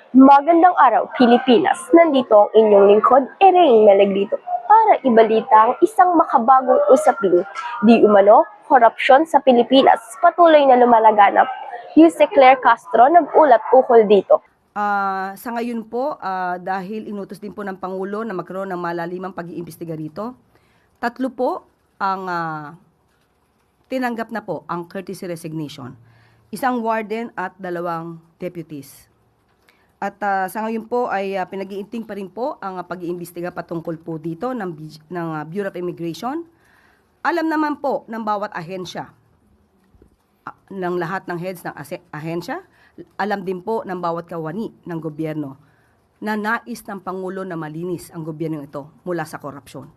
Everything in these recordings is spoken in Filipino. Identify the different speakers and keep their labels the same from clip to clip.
Speaker 1: Magandang araw, Pilipinas. Nandito ang inyong lingkod, Ering Melegrito, para ibalita ang isang makabagong usapin. Di umano, korupsyon sa Pilipinas. Patuloy na lumalaganap. Yuse Claire Castro nag-ulat ukol dito.
Speaker 2: Sa ngayon po, dahil inutos din po ng Pangulo na magkaroon ng malalimang pag-iimbestiga rito, 3 po ang tinanggap na po ang courtesy resignation. Isang warden at 2 deputies. At sa ngayon po ay pinag-iinting pa rin po ang pag-iimbestiga patungkol po dito ng Bureau of Immigration. Alam naman po ng bawat ahensya, ng lahat ng heads ng ahensya, alam din po ng bawat kawani ng gobyerno na nais ng Pangulo na malinis ang gobyerno ito mula sa korupsyon.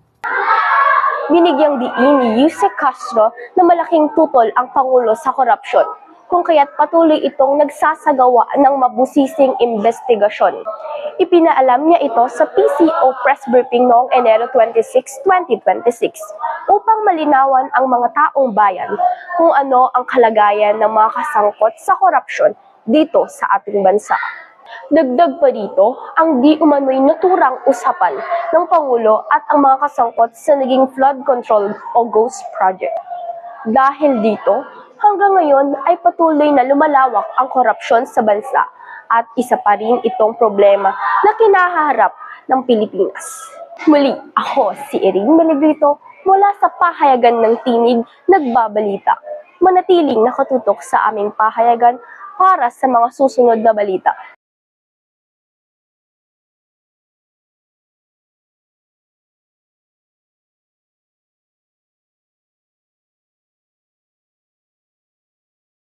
Speaker 1: Binigyang diin ni Yuse Castro na malaking tutol ang Pangulo sa korupsyon, kung kaya't patuloy itong nagsasagawa ng mabusising investigasyon. Ipinaalam niya ito sa PCO press briefing noong Enero 26, 2026 upang malinawan ang mga taong bayan kung ano ang kalagayan ng mga kasangkot sa korupsyon dito sa ating bansa. Dagdag pa dito ang di umano'y naturang usapan ng Pangulo at ang mga kasangkot sa naging flood control o ghost project. Dahil dito, hanggang ngayon ay patuloy na lumalawak ang korupsyon sa bansa at isa pa rin itong problema na kinaharap ng Pilipinas. Muli, ako si Ering Melegrito mula sa Pahayagan ng Tinig Nagbabalita. Manatiling nakatutok sa aming pahayagan para sa mga susunod na balita.